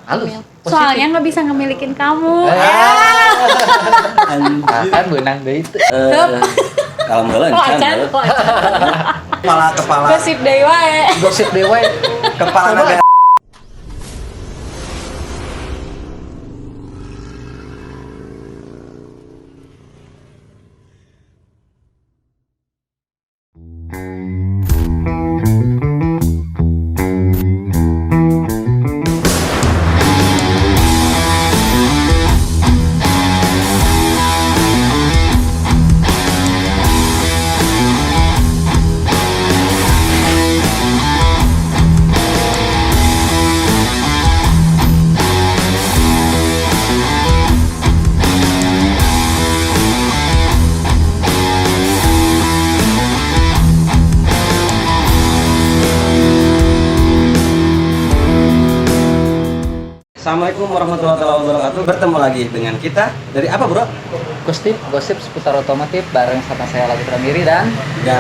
Halus. Soalnya nggak bisa ngemilikin kamu. Kan benang deh itu. Kalau enggak Kok acan? kepala Gosip deui wae. Gosip dewe. kepala negara. Assalamualaikum warahmatullahi wabarakatuh. Bertemu lagi dengan kita dari apa, Bro? Gosip seputar otomotif bareng sama saya lagi Pramiri dan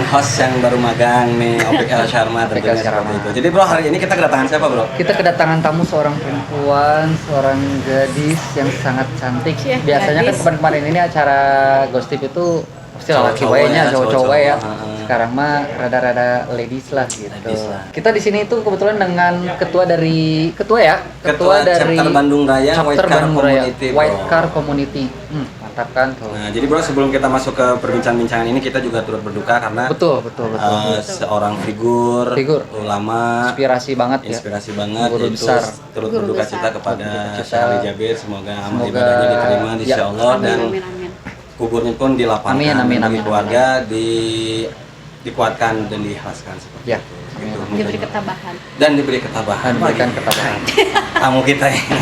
host yang baru magang nih, Opik El Sharma tentunya seperti itu. Jadi, Bro, hari ini kita kedatangan siapa, Bro? kita kedatangan tamu seorang perempuan, seorang gadis yang sangat cantik. Iya, Biasanya gadis. kan kemarin-kemarin ini acara Gosip itu pasti laki Cowok-cowok wayanya, ya, cowok-cowok ya. cowok-cowok. Sekarang mah rada-rada ladies lah gitu. Ladies lah. Kita di sini tuh kebetulan dengan ketua dari Ketua chapter Bandung Raya, chapter White Car Bandung Raya, Community, White Bro. Car Community. Mantap kan tuh. Nah, jadi, Bro, sebelum kita masuk ke perbincangan-bincangan ini, kita juga turut berduka karena Betul. seorang figur ulama, Inspirasi banget ya. inspirasi banget, Guru yaitu besar. turut Guru berduka besar. cita kepada Berduka cita. Syekh Ali Jabir. Semoga amal Semoga- ibadahnya diterima ya. insya Allah dan Amin, amin. kuburnya pun dilapangkan Amin, bagi amin. keluarga, dikuatkan dan diikhlaskan seperti Ya. itu. Gitu. Diberi ketabahan. Dan diberi ketabahan. Dan berikan bagi ketabahan. tamu kita ini.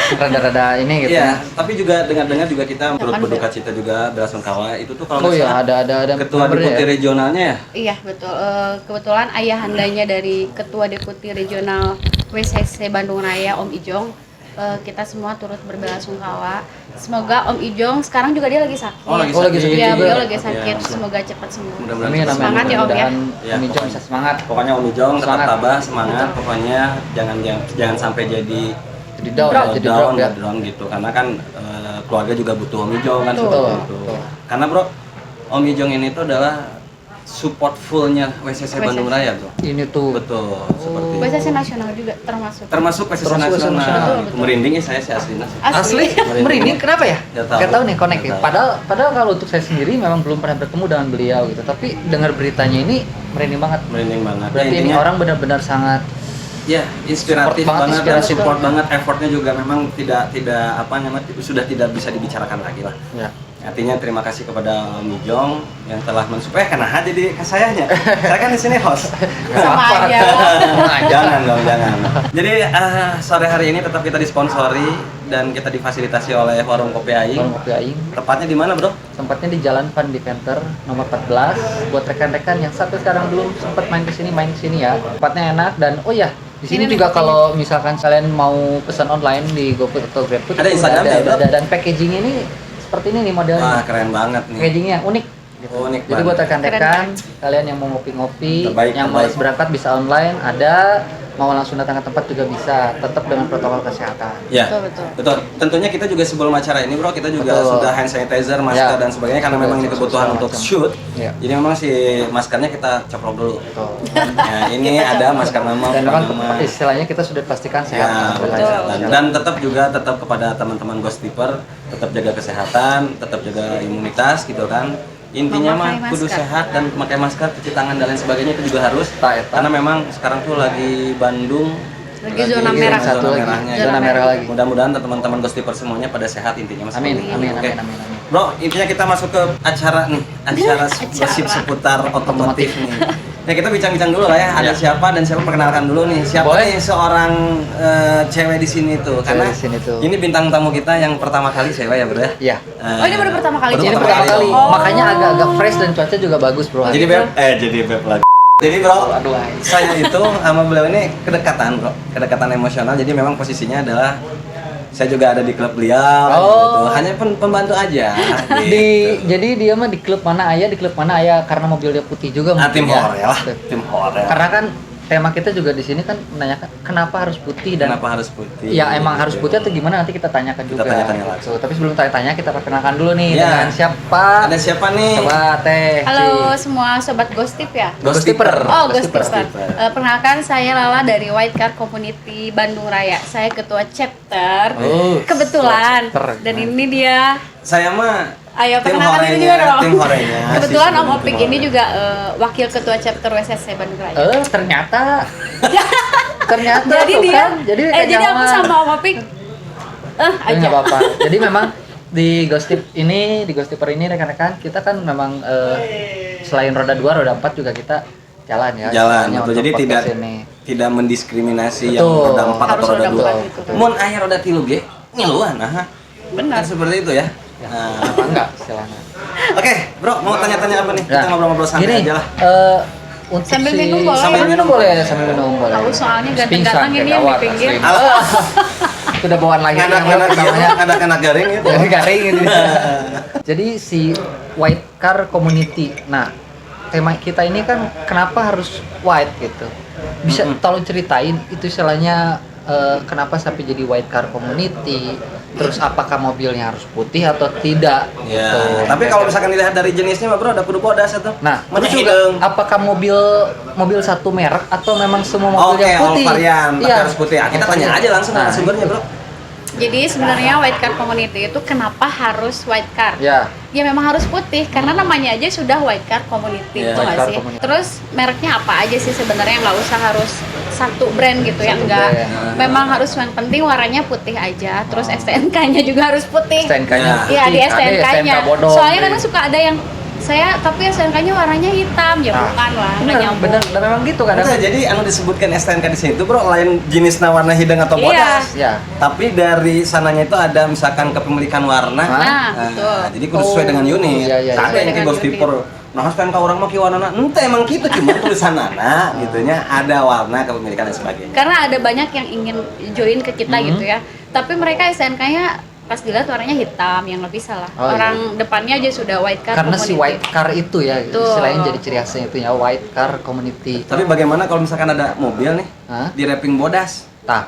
Rada-rada ini gitu. Iya, tapi juga dengar-dengar juga kita turut Kapan berduka cita juga belasungkawa. Itu tuh kalau Oh nggak iya, salah ada ketua kabarnya deputi ya? regionalnya ya. Iya betul. Kebetulan ayahandanya dari Ketua Deputi Regional WCC Bandung Raya Om Ijong. Kita semua turut berbelasungkawa. Semoga Om Ijong sekarang juga dia lagi sakit. Oh, lagi Oh, lagi sakit Iya, juga. beliau lagi sakit. Iya. Semoga cepat sembuh. Mudah-mudahan Amin, amin. Semangat ya, Om, ya. Mudah-mudahan Ya, Om Ijong pokoknya. bisa semangat. Pokoknya Om Ijong tetap Semangat. tabah, semangat. Pokoknya jangan sampai jadi Jadi down ya, jadi drop ya. down gitu. Karena kan keluarga juga butuh Om Ijong kan Betul. seperti itu. Betul. Karena, Bro, Om Ijong ini tuh adalah support fullnya WCC Bandung Raya tuh. Ini tuh Betul, seperti itu. WCC nasional juga termasuk. Termasuk WCC Termasuk WCC nasional. nasional. Betul. Merinding ya saya sih aslinya. asli merinding kenapa ya? Nggak tahu. Gak tahu nih connect Nggak ya. tahu. Padahal kalau untuk saya sendiri memang belum pernah bertemu dengan beliau gitu. Tapi dengar beritanya ini merinding banget. Merinding banget. Berarti Ya, ini intinya, orang benar-benar sangat ya, inspiratif Support banget, banget, dan inspiratif support banget. banget. Effortnya juga memang tidak apa namanya sudah tidak bisa dibicarakan lagi lah. ya. Artinya terima kasih kepada Om Ijong yang telah mensupport karena jadi ke sayanya. Saya kan di sini host. Sama aja. Jangan dong, jangan. Jadi sore hari ini tetap kita disponsori dan kita difasilitasi oleh Warung Kopi Aing. Warung Kopi Aing. Tepatnya di mana, Bro? Tempatnya di Jalan Van Deventer nomor 14. Buat rekan-rekan yang sampai sekarang belum sempat main ke sini ya. Tempatnya enak dan oh ya, di sini Ini juga nih, kalau misalkan kalian mau pesan online di GoFood atau GrabFood Ada itu Instagramnya, ada, Bro? dan packaging ini seperti ini nih Wah, modelnya. keren banget nih. Packagingnya unik. Gitu. Unik Jadi banget. buat rekan-rekan Keren, kalian yang mau ngopi-ngopi, Terbaik, yang terbaik. malas berangkat bisa online, ada mau langsung datang ke tempat juga bisa, tetap dengan protokol kesehatan. Ya, Betul. betul. Tentunya kita juga sebelum acara ini, Bro, kita juga Betul. sudah hand sanitizer, masker Ya. dan sebagainya karena Betul, memang ini kebutuhan segala untuk macam. shoot. Ya. Jadi memang si maskernya kita coplok dulu. Betul. Nah, ini ada masker nama Dan memang nama. istilahnya kita sudah pastikan Ya, sehat. Alhamdulillah. kesehatan. Dan tetap kepada teman-teman Ghostiper, tetap jaga kesehatan, tetap jaga imunitas gitu kan. Intinya mah Memakai kudu masker. sehat dan memakai masker, cuci tangan dan lain sebagainya itu juga harus. Karena memang sekarang tuh lagi Bandung Lagi zona merah. Satu lagi, merahnya. zona merah lagi. Mudah-mudahan teman-teman Ghostiper semuanya pada sehat intinya Mas. Amin, Oke. amin, amin, amin, amin. Bro, intinya kita masuk ke acara nih, acara gosip seputar otomotif nih. Ya kita bincang-bincang dulu lah ya, ada Ya. siapa dan siapa perkenalkan dulu nih. Siapa Boleh. nih seorang cewek di sini tuh? Karena di sini tuh. ini bintang tamu kita yang pertama kali cewek ya, Bro ya. Iya. Oh, ini baru pertama kali Ini Jadi pertama kali, Oh. makanya agak-agak fresh dan cuaca juga bagus bro. Jadi beb lagi. Jadi bro, Aduh. saya itu sama beliau ini kedekatan bro, kedekatan emosional. Jadi memang posisinya adalah saya juga ada di klub beliau, gitu. Hanya pembantu aja. Gitu. Jadi dia mah di klub mana ayah karena mobil dia putih juga. Tim mungkin ya. Horel lah, tim Horel. Karena kan tema kita juga di sini kan menanyakan kenapa harus putih dan Kenapa harus putih? ya emang harus putih atau gimana nanti kita tanyakan Kita juga. tanyakan langsung. Tapi sebelum tanya-tanya kita perkenalkan dulu nih Ya. dengan siapa? Ada siapa nih? Coba Teh. Halo semua sobat Ghostip ya. Ghostipper. Oh, Ghostipper. Ghostipper. Perkenalkan saya Lala dari White Car Community Bandung Raya. Saya ketua chapter. Oh, Kebetulan. chapter. Dan ini dia. Saya mah Ayo tim perkenalkan diri juga horenya, dong. tim horenya. Kebetulan Si Om Sugeng, Opik tim ini hore. juga wakil ketua chapter WSSC Bandung Raya. Ternyata ternyata Jadi tuh dia. kan, jadi Jadi aku nyaman. sama Om Opik. Tapi Aja. nggak apa-apa. Jadi memang di Ghostipper ini rekan-rekan kita kan memang selain roda 2, roda 4 juga kita jalan ya. Jalan, istilahnya betul. untuk Jadi tidak podcast ini. tidak mendiskriminasi Betul. yang roda 4 Harus atau roda roda 2. empat gitu. Mun aya roda 3 ge ngeluan nah. Benar. Kan seperti itu ya. Ya, Nah. apa enggak istilahnya. Oke, Bro, mau tanya-tanya apa nih? Ya. Kita ngobrol-ngobrol santai Gini, aja lah. Untuk Sambil minum boleh. Sambil minum boleh, sambil minum boleh. Tahu soalnya Pingsan ganteng-ganteng kayak ini yang di gawat, pinggir. asli. Alah, Itu udah bawaan lagi anak-anak namanya. anak-anak garing gitu. Jadi garing gitu. Jadi si White Car Community. Nah, tema kita ini kan kenapa harus white gitu. Bisa tolong ceritain itu istilahnya kenapa sampai jadi White Car Community? Terus apakah mobilnya harus putih atau tidak? Ya, gitu. tapi kalau misalkan dilihat dari jenisnya mah Bro, ada kudu bodas atau. Nah, Mana terus juga hidung? apakah mobil satu merek atau memang semua mobil Oke, yang all putih? varian, tapi Iya. harus putih. Ah, kita All tanya varian. aja langsung Nah, sumbernya, Bro. Jadi sebenarnya White Car Community itu kenapa harus white car? Ya, Ya memang harus putih karena namanya aja sudah White Car Community Ya, itu White nggak Car sih. Community. Terus mereknya apa aja sih sebenarnya, nggak usah harus satu brand gitu ya, Satu enggak. brand. Memang harus yang penting warnanya putih aja. Terus STNK-nya juga harus putih. STNK-nya. Iya, di putih. Ada STNK-nya. STNK bodong. Soalnya kadang suka ada yang tapi STNK-nya warnanya hitam, ya Nah, bukan lah, nggak bener, nyambung. bener, dan memang gitu kadang. Enggak, jadi anu disebutkan STNK di sini tuh Bro, lain jenisnya warna hidung atau Iya. bodas. Ya. Tapi dari sananya itu ada misalkan kepemilikan warna. Nah, betul. Jadi kudu sesuai dengan unit. Iya, iya, Ada iya. yang kayak Ghostipper. Nah, kan ka orang mah ki warna ente emang gitu cuma tulisanana gitunya ada warna kepemilikan dan sebagainya. Karena ada banyak yang ingin join ke kita Mhm. gitu ya, tapi mereka STNK-nya pas dilihat warnanya hitam, yang lebih salah. Oh, Orang depannya aja sudah White Car Karena si Community. White Car itu ya, Betul. istilahnya jadi ciri khasnya itu ya, White Car Community. Tapi bagaimana kalau misalkan ada mobil nih Hah? di wrapping bodas? Tah.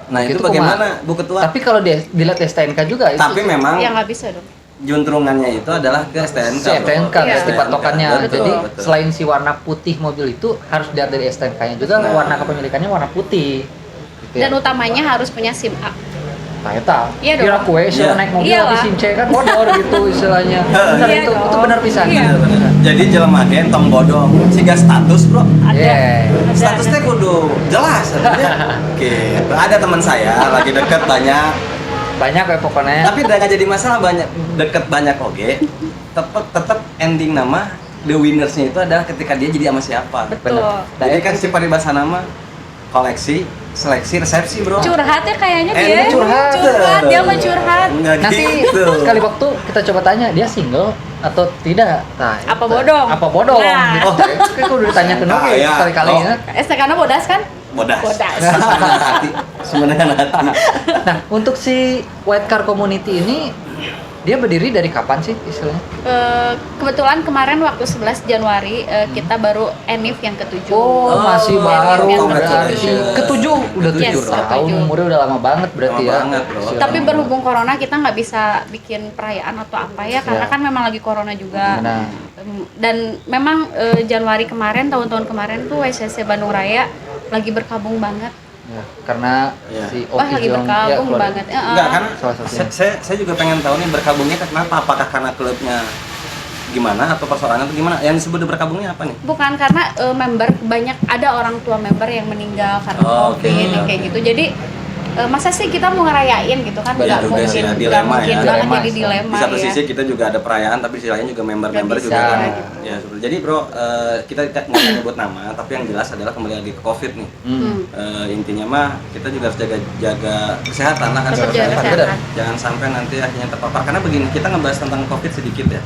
Nah, itu Itu bagaimana Bu Ketua? Tapi kalau dia dilihat STNK juga itu Tapi memang Ya nggak bisa dong. juntrungannya itu adalah ke STNK. si STNK Iya. berarti patokannya. Betul, Jadi betul. selain si warna putih mobil itu harus dilihat dari STNK-nya juga, Nah. warna kepemilikannya warna putih. Gitu ya. Dan utamanya harus punya SIM A. Nah, eta. Iya dong. Kira kue Iya. naik mobil Iyalah. tapi SIM C kan bodor gitu istilahnya. Benar Iya itu dong. benar pisan. Iya. Jadi jelema ge tong bodong siga status, Bro. Ada. Yeah. Ada. Statusnya kudu jelas artinya. Oke, ada teman saya lagi deket banyak, Banyak ya pokoknya. tapi udah nggak jadi masalah banyak deket banyak oke. Tetap ending nama the winnersnya itu adalah ketika dia jadi sama siapa. Betul. Bener. Jadi kan si paribasa nama koleksi, seleksi, resepsi, Bro. Curhat ya kayaknya Dia curhat. Dia mah curhat. Enggak Nanti gitu. sekali waktu kita coba tanya dia single atau tidak. Nah, Apa bodong? Apa bodong? Nah. Gitu. Kayak udah ditanya ke Ah, iya. sekali-kali Oh. ya. STNK-nya bodas kan? Bodas. Bodas. Semenangan hati. Semenangan hati. Nah, untuk si White Car Community ini dia berdiri dari kapan sih istilahnya? Kebetulan kemarin waktu 11 Januari kita baru ENIF yang ke-7. Oh, masih Oh, baru yang berarti. congratulations. Ketujuh, udah Yes, 7 tahun, ketujuh. umurnya udah lama banget berarti Lama ya. banget, bro. Istilahnya. Tapi berhubung corona kita nggak bisa bikin perayaan atau apa ya, karena Ya. kan memang lagi corona juga. Nah, Dan memang Januari kemarin, tahun-tahun kemarin tuh WSSC Bandung Raya lagi berkabung banget. ya, karena Iya. si Wah, lagi Ijong, berkabung keluarga. banget. Enggak kan? Salah satunya. Saya juga pengen tahu nih berkabungnya kenapa? Apakah karena klubnya gimana atau persoalannya atau gimana? Yang disebut berkabungnya apa nih? Bukan karena member banyak, ada orang tua member yang meninggal karena Oh, COVID oke, yang kayak oke. gitu. Jadi masa sih kita mau ngerayain gitu kan? Benar Nggak juga mungkin, sih, ya, nggak dilema mungkin ya. banget Dilema, jadi so. dilema Di satu ya. sisi kita juga ada perayaan, tapi di sisi lain juga member-member Nggak juga bisa, kan. gitu. Ya, seperti- jadi bro, kita tidak mau nyebut nama, tapi yang jelas adalah kembali lagi ke COVID nih. Hmm. Intinya mah kita juga harus jaga kesehatan lah kan. Tetap jaga seharusnya. kesehatan. Jangan sampai nanti akhirnya terpapar. Karena begini, kita ngebahas tentang COVID sedikit ya.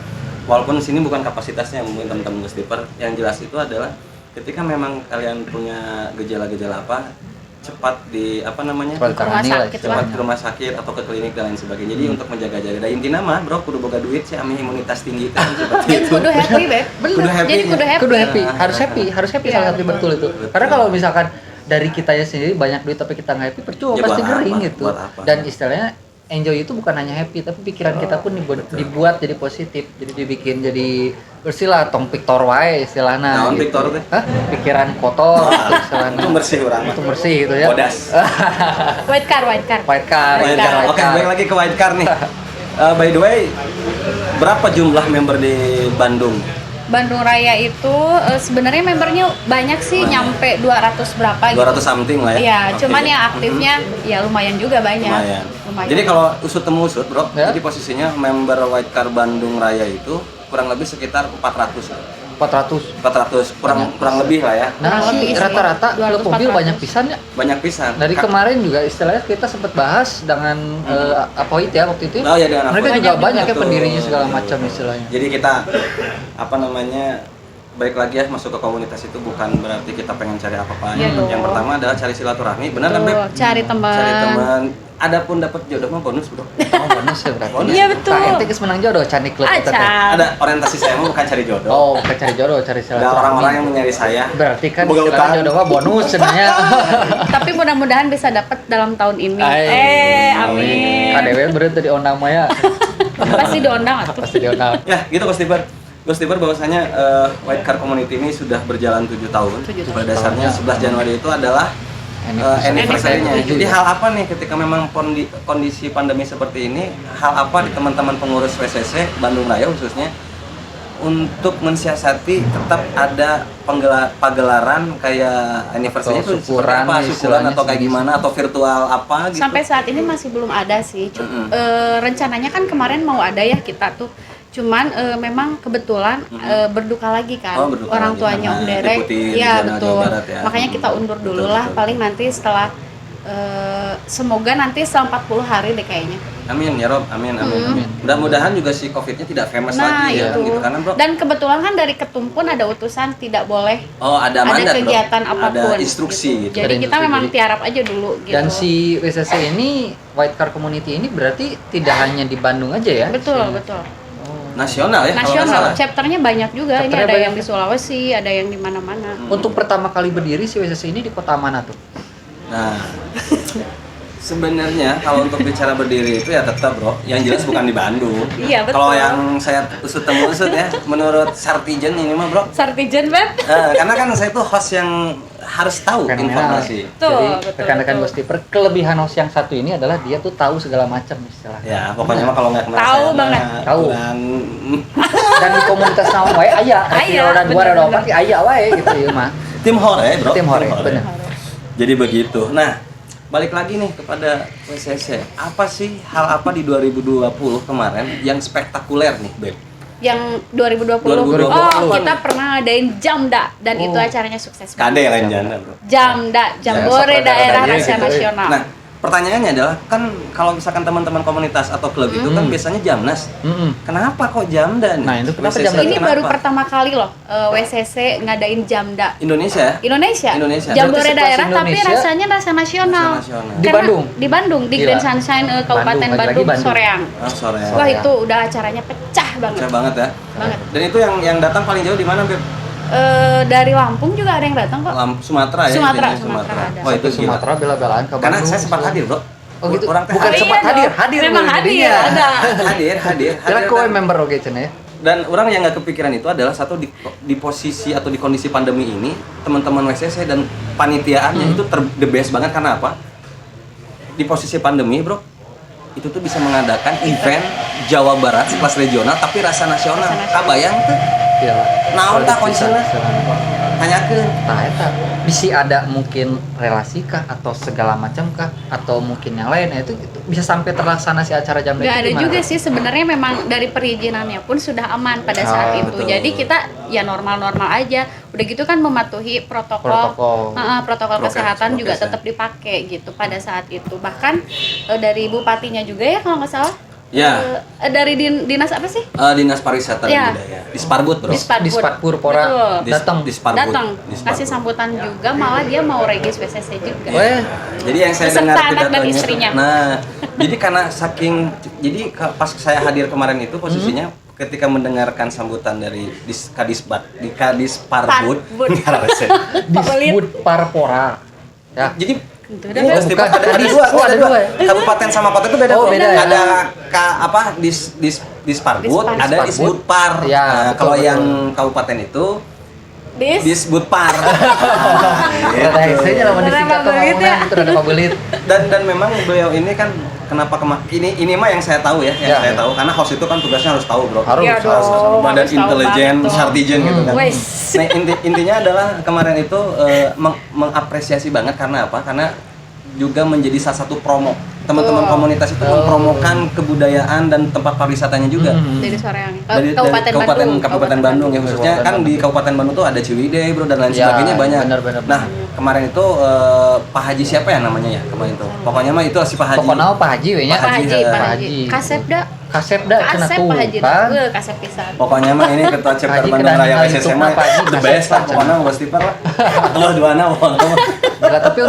Walaupun sini bukan kapasitasnya mungkin teman-teman Ghostipper, yang jelas itu adalah ketika memang kalian punya gejala-gejala apa, cepat di apa namanya? Cepat ditangani lah sakit cepat istilahnya. ke rumah sakit atau ke klinik dan lain sebagainya. Jadi untuk menjaga-jaga. Dan intinya mah bro, kudu boga duit sih, ame imunitas tinggi kan seperti Jadi itu. kudu happy, Beb. Kudu happy. Jadi kudu happy. Kudu happy, Nah, harus happy Iya, salah satu betul itu. betul. Karena kalau misalkan dari kitanya sendiri banyak duit tapi kita nggak happy, percuma Ya, pasti buat gering apa? gitu. Buat apa? Dan istilahnya enjoy itu bukan hanya happy, tapi pikiran kita pun dibuat jadi positif, jadi dibikin jadi bersih lah, tong piktor wae istilahnya. Naon gitu. piktor teh? Hah? Pikiran kotor istilahnya. Itu bersih orang mah. Itu bersih gitu ya. Bodas. White car. White car. White car. white Oke, car. balik lagi ke white car nih. By the way, berapa jumlah member di Bandung? Bandung Raya itu sebenarnya membernya banyak sih, nyampe 200 berapa gitu. 200 something lah ya. Iya, Oke. cuman yang aktifnya ya lumayan juga banyak. Lumayan. Jadi kalau usut temu usut, bro, Ya. jadi posisinya member White Car Bandung Raya itu kurang lebih sekitar 400. 400. Kurang lebih lah ya. Nah, Kurang sih lebih sih, rata-rata 200, klub mobil 400. banyak pisan ya. Banyak pisan. Dari kemarin juga istilahnya kita sempat bahas dengan Apoid ya waktu itu. Oh ya, dengan Mereka Apoid. juga Banyak banyak ya Betul. pendirinya segala macam istilahnya. Jadi kita apa namanya, baik lagi ya, masuk ke komunitas itu bukan berarti kita pengen cari apa-apa. Iya dong. Yang pertama adalah cari silaturahmi. Benar kan, Beb? Tuh, cari teman. Cari teman. Adapun dapat jodoh mah bonus, bro. Oh, bonus ya berarti. Iya, betul. Kak Ente geus menang jodoh canik klub kita teh. Acan. Ada orientasi saya mah bukan cari jodoh. Oh, bukan cari jodoh, cari Ada silaturahmi. orang-orang yang menyari saya. Berarti kan Boga istilahnya utang. jodoh mah bonus sebenarnya. Tapi mudah-mudahan bisa dapat dalam tahun ini. Amin. Amin. KDW berarti di ondang mah ya. Pasti diundang atuh. Pasti di ondang. Ya, gitu Coach Tiber. Coach Tiber bahwasanya White Car Community ini sudah berjalan 7 tahun. 7 tahun. Pada dasarnya 11 Januari itu adalah anniversary-nya. Anniversary. Jadi hal apa nih ketika memang kondisi pandemi seperti ini, hal apa di teman-teman pengurus WCC Bandung Raya khususnya untuk mensiasati tetap ada pagelaran kayak anniversary Atau itu seperti apa, syukuran istilahnya atau kayak sejenis. gimana atau virtual apa gitu. Sampai saat ini masih belum ada sih. Rencananya kan kemarin mau ada ya kita tuh. Cuman memang kebetulan berduka lagi kan, Oh, berduka orang lagi tuanya karena Om Derek. Deputi Iya Regional betul. Jawa Barat ya. Makanya kita undur dulu Betul, lah. betul. Paling nanti setelah semoga nanti setelah 40 hari deh kayaknya. Amin ya Rob, amin. Mudah-mudahan juga si COVID-nya tidak famous Nah lagi ya, itu. gitu karena Bro. Dan kebetulan kan dari Ketum pun ada utusan tidak boleh Oh, ada ada mandat, Bro. kegiatan apapun. Ada instruksi gitu. Jadi Ada kita instruksi, memang jadi- tiarap aja dulu gitu. Dan si WCC ini White Car Community ini berarti tidak hanya di Bandung aja ya? betul betul. Nasional ya kalau nggak Nasional, salah. chapternya banyak juga. Ini Chapternya ada banyak. yang di Sulawesi, ada yang di mana-mana. Untuk pertama kali berdiri si WCC ini di kota mana tuh? Nah, sebenarnya kalau untuk bicara berdiri itu ya tetap Bro, yang jelas bukan di Bandung. Iya, betul. Kalau yang saya usut ya, menurut Sartijen ini mah Bro. Sartijen, Beb. Karena kan saya tuh host yang harus tahu Fenomenal. informasi. Tuh, Jadi betul, rekan-rekan betul. Gusti Per, kelebihan host yang satu ini adalah dia tuh tahu segala macam istilahnya. Ya, pokoknya mah kalau nggak kenal Tahu saya mah banget. Tahu. kurang. Dan di komunitas naon wae aya, Aya, roda dua bener, roda bener. empat aya wae gitu ya mah. Tim hore, Bro. Tim hore, bener. Jadi begitu. Nah, balik lagi nih kepada WCC. Apa sih hal apa di 2020 kemarin yang spektakuler nih, Beb? Yang 2020. 2020. Oh, kita pernah ngadain Jamda dan itu Oh. acaranya sukses Kade banget. lain janda, Bro. Jamda, Jambore Ya, Daerah sopra Rahasia gitu, Nasional. Nah, pertanyaannya adalah kan kalau misalkan teman-teman komunitas atau klub itu kan biasanya Jamnas. Kenapa kok Jamda nih? Nah, itu kenapa WCC Jamda? Ini kenapa? baru pertama kali loh WCC ngadain Jamda. Indonesia. Indonesia. Indonesia. Jambore Berarti daerah sekelas tapi Indonesia, rasanya rasa nasional. Rasa nasional. Di Karena Bandung? Di Bandung, di Gila. Grand Sunshine Kabupaten Bandung, lagi-lagi Bandung, Bandung. Soreang. Oh, sore. Wah, Wah, Soreang. itu udah acaranya pecah banget. Pecah banget ya. Banget. Dan itu yang datang paling jauh di mana, Beb? Dari Lampung juga ada yang datang kok. Sumatera ya. Sumatera, intinya Sumatera ada. Wah, itu gila. Sumatera bela-belaan ke Karena Bandung. saya sempat hadir, Bro. Oh gitu. Orang teh Bukan hadir. sempat Iya hadir, dong. hadir Memang loh hadir, jadinya. ada. hadir. Kira kowe Dan- member oke cenah ya. Dan orang yang nggak kepikiran itu adalah satu di posisi atau di kondisi pandemi ini teman-teman WCC dan panitiaannya itu the best banget karena apa? Di posisi pandemi, Bro, itu tuh bisa mengadakan event Jawa Barat sekelas regional tapi rasa nasional. Rasa nasional. Kabayang tuh Iya. Naon tah konsepnya? tanyakeun. Nah, eta bisa ada mungkin relasi kah atau segala macam kah atau mungkin yang lain, itu bisa sampai terlaksana si acara jam Nggak ada juga sih sebenarnya, memang dari perizinannya pun sudah aman pada saat itu. betul. Jadi kita ya normal-normal aja. Udah gitu kan mematuhi protokol Protokol. Prokes, kesehatan juga prokes ya. tetap dipakai gitu pada saat itu. Bahkan dari bupatinya juga ya kalau nggak salah. Ya. Dari dinas apa sih? Dinas Pariwisata Ya. dan Budaya. Disparbud, Bro. Disparbud Pora Betul. datang. Disparbud. Datang, Disparbud. kasih sambutan juga, malah dia mau regis WCC juga. Weh, Jadi yang saya Beserta dengar anak dan pidatonya itu- istrinya. Nah, jadi karena pas saya hadir kemarin itu posisinya ketika mendengarkan sambutan dari Kadisparbud, Parbud. disebut Parpora. Ya. jadi Itu Oh, udah Pasti bukan. ada Kadis. dua, Oh, ada dua ya? Kabupaten sama kota itu beda. Oh, Bro. beda ya? Ada Disparbud, Disparbud. ada Disbudpar. Ya, Nah, betul, kalau betul. yang kabupaten itu dis. Disbudpar. Kata saya lama Beneran disingkat tuh pabelit ya? ngomongnya itu ada pabelit. Dan memang beliau ini kan kenapa ini mah yang saya tahu ya, yang Ya, saya ya. tahu karena host itu kan tugasnya harus tahu, Bro. Harus. Iya dong, Badan harus tahu intelijen, banget tuh. sartijen gitu kan. Wes. Nah, intinya adalah kemarin itu mengapresiasi banget karena apa? Karena juga menjadi salah satu promo. Teman-teman Oh. komunitas itu mempromokan kebudayaan dan tempat pariwisatanya juga. Dari Soreang. Dari Kabupaten Bandung ya khususnya kan di Kabupaten Bandung tuh ada Ciwidey, Bro, dan lain Ya, sebagainya banyak. benar. Nah, kemarin itu Pak Haji siapa ya namanya ya kemarin itu? Pokoknya mah itu si Pak Haji. Pokoknya Pak Haji we nya. Pak Haji, Pak Pak Haji. Haji. Kasepda. Kasepda cenah Kasep tuh Pak Haji. kan. Kasep pisan. Pokoknya mah ini ketua chapter Haji Bandung kedan Raya kali WCC itu mah Pak Haji the kasep best lah aja. pokoknya Bos Tipar lah. Atuh duana pokoknya. Gila, tapi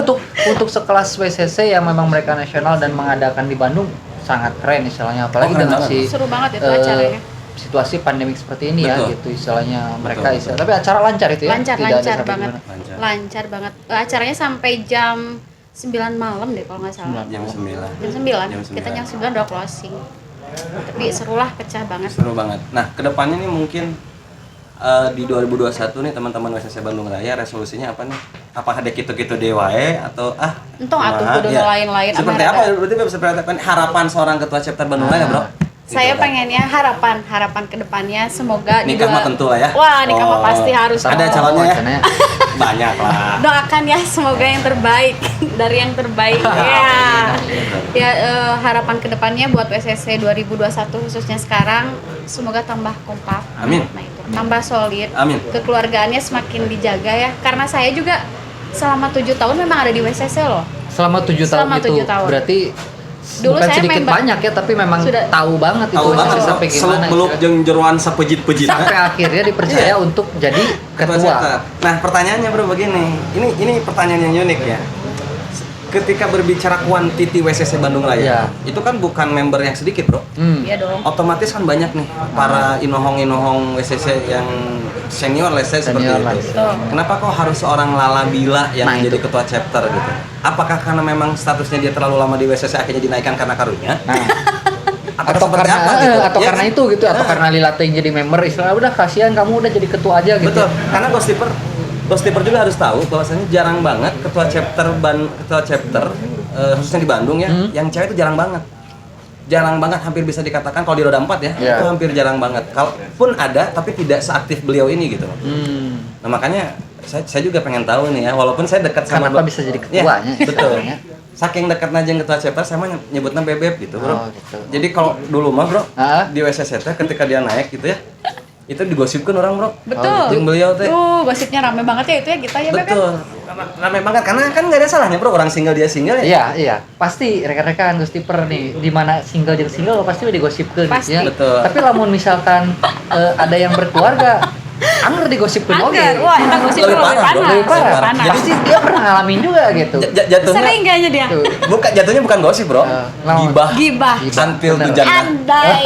untuk sekelas WCC yang memang mereka nasional dan mengadakan di Bandung sangat keren istilahnya, apalagi keren dengan banget. Seru banget itu eh, acaranya. situasi pandemik seperti ini ya Betul. gitu istilahnya mereka Betul. tapi acara lancar itu ya. Lancar Tidak ada lancar sampai banget. gimana. Lancar. Lancar banget. Acaranya sampai jam 9 malam deh kalau nggak salah. Jam 9. Jam 9. Jam 9. Kita jam 9 udah closing. Tapi serulah, pecah banget. Seru banget. Nah, kedepannya nih mungkin di 2021 nih teman-teman WCC Bandung Raya resolusinya apa nih? Apakah ada gitu-gitu dewae atau Entong atuh kumaha? kudu Ya. lain-lain Seperti anu apa? rada. Berarti seperti apa? Harapan seorang ketua chapter Bandung Raya, Bro. Saya Gitu kan. pengennya harapan kedepannya semoga di Nikah mah tentu lah ya. Wah, nikah mah Oh. pasti harus. Ada dong. calonnya ya? Wacananya. Banyak lah. Doakan ya semoga yang terbaik dari yang terbaik ya. Ya harapan kedepannya buat WCC 2021 khususnya sekarang semoga tambah kompak. Amin. Nah itu tambah solid. Amin. Kekeluargaannya semakin dijaga ya. Karena saya juga selama 7 tahun memang ada di WCC loh. Selama 7 tahun Selama itu 7 tahun. berarti Dulu bukan saya sedikit member. banyak ya tapi memang Sudah. tahu banget itu Tahu banget WCC Bro. sampai gimana Seluk-beluk gitu. jeung jeroan sapejit-pejit. Sampai akhirnya dipercaya Iya. untuk jadi Ketua ketua. chapter. Nah, pertanyaannya Bro begini. Ini pertanyaan yang unik ya. Ketika berbicara kuantiti WCC Bandung Raya, itu kan bukan member yang sedikit, Bro. Hmm. Iya dong. Otomatis kan banyak nih para inohong-inohong WCC yang senior let's say seperti Senior lah, itu. istilahnya. Kenapa kok harus seorang Lala Bila yang Nah, menjadi itu. ketua chapter gitu? Apakah karena memang statusnya dia terlalu lama di WCC akhirnya dinaikkan karena karunia? Nah, Atau atau seperti karena apa gitu? atau Ya karena kan? itu gitu atau karena Lila Teh jadi member istilah udah kasihan kamu udah jadi ketua aja gitu. Betul, karena Ghostiper juga harus tahu bahwasanya jarang banget ketua chapter khususnya di Bandung ya, yang cewek itu jarang banget. Jarang banget, hampir bisa dikatakan kalau di roda 4 ya, Iya. itu hampir jarang banget. Kalaupun ada, tapi tidak seaktif beliau ini gitu. Hmm. Nah makanya saya juga pengen tahu nih ya, walaupun saya dekat sama Kenapa bisa jadi Ya, ketuanya? betul. istilahnya? Saking dekatnya jeung ketua chapter, saya mah nyebutnya bebek gitu, Bro. Oh, gitu. Jadi kalau dulu mah, Bro, Ah. di WCC teh ketika dia naik gitu ya, itu digosipkan orang, Bro. Betul. Jeung beliau teh. Gosipnya rame banget ya itu ya kita ya Beb. Betul. Rame banget karena kan nggak ada salahnya, Bro, orang single dia single ya. Iya, iya. Pasti rekan-rekan Ghostiper nih di mana single jeung single pasti udah digosipkeun Pasti. ya. Betul. Tapi lamun misalkan ada yang berkeluarga, anger digosipkeun oge. Angger. Wah, itu gosip Lebih lebih parah, panas. dong. Lebih parah. Panas. Jadi sih dia pernah ngalamin juga gitu. Jatuhnya Sering kayaknya dia. Tuh. jatuhnya bukan gosip, Bro. Naon? Gibah. Gibah. Santil Bener. tuh jangan. Andai.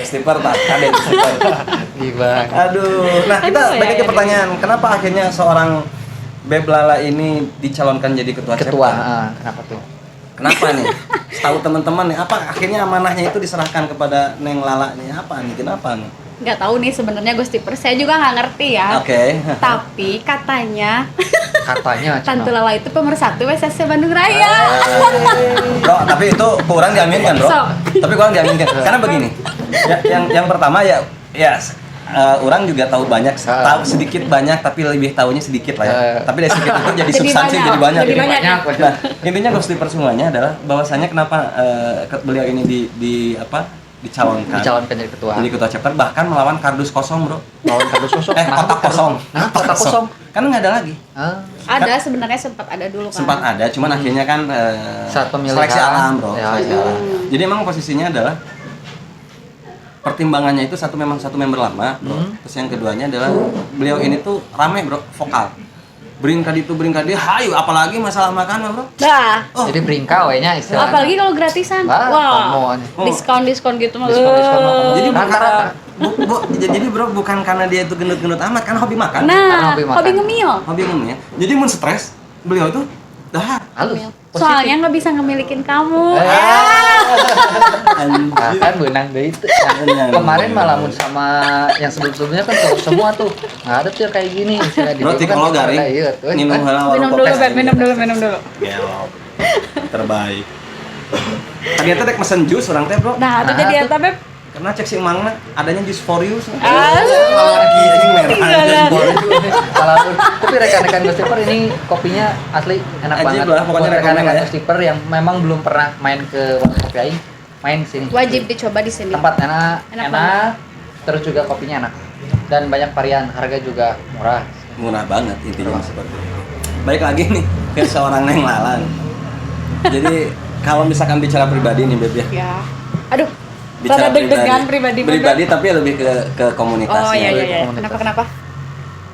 Stiper tak ada stiper. Gibah. Aduh. Nah, kita Aduh, balik ya, ke pertanyaan, kenapa akhirnya seorang Beb Lala ini dicalonkan jadi ketua Ketua, chapter? kenapa tuh? Kenapa nih? Tahu teman-teman nih, apa akhirnya amanahnya itu diserahkan kepada Neng Lala nih? Apa nih? Kenapa nih? Nggak tahu nih sebenarnya Ghostiper. Saya juga nggak ngerti ya. Oke. Tapi katanya Katanya Tante cenah. Lala itu pemersatu WCC Bandung Raya. Bro, tapi itu kurang diaminkan, Bro. Sok. Tapi kurang diaminkan. Karena begini. Yang pertama ya orang juga tahu banyak, tahu sedikit banyak tapi lebih tahunya sedikit lah ya. Tapi dari sedikit itu jadi Jadi substansi banyak. jadi banyak. Jadi gitu. banyak. Nah, intinya Ghostiper semuanya adalah bahwasannya kenapa beliau ini dicalonkan Dicalonkan jadi ketua. jadi ketua chapter bahkan melawan kardus kosong, Bro. Lawan kardus kosong. Kotak kosong. Nah, kotak kosong. Kan nggak ada lagi. Ah, Ada sebenarnya sempat ada dulu kan. Sempat ada, cuman akhirnya kan Saat pemilihan. seleksi alam, Bro. Ya, Seleksi ya. alam. Jadi emang posisinya adalah pertimbangannya itu memang satu member lama, bro. Terus yang keduanya adalah beliau ini tuh rame, bro, vokal. Beringkad itu beringkad dia, hayu, apalagi masalah makanan, bro. Nah, Jadi beringkau nya istilahnya. apalagi kalau gratisan. Wah, Wah, kamu. diskon gitu mah. Diskon mah. Jadi bukan Rata-rata. jadi bro bukan karena dia itu gendut-gendut amat, kan hobi makan. Karena Nah, hobi makan. hobi ngemil. Hobi ngomongnya. Jadi mun stres, beliau itu dah Halus. Soalnya nggak bisa ngemilikin kamu. Nah, kan benang deh itu. Nah, kemarin malah mun sama yang sebelum-sebelumnya kan cowok semua tuh. Nggak ada tuh kayak gini. Istilah di Berarti situ kan kalau kita garing, ada, iya, tuh, minum kan. heula Minum dulu, Beb, minum dulu. Gelop. Terbaik. Ternyata dek mesen jus orang teh, bro. Nah, itu Nah, jadi tuh. apa, Beb? Karena cek si Mangna adanya jus for you. Ah, Lagi anjing merah. Kalau tapi rekan-rekan Gostiper ini kopinya asli enak Ajib banget. lah, pokoknya Buat rekan-rekan rekomend ya. Gostiper yang memang belum pernah main ke warung kopi aing, main sini. Wajib dicoba di sini. Tempat enak, Enak enak, terus juga kopinya enak dan banyak varian, harga juga murah. Murah banget intinya seperti itu. Baik lagi nih ke seorang Neng Lalang. Jadi kalau misalkan bicara pribadi nih, Beb ya. Ya. Aduh, Bicara rada deg-degan pribadi, Beb. pribadi tapi lebih ke komunitasnya. Oh iya iya iya. komunitas. Kenapa?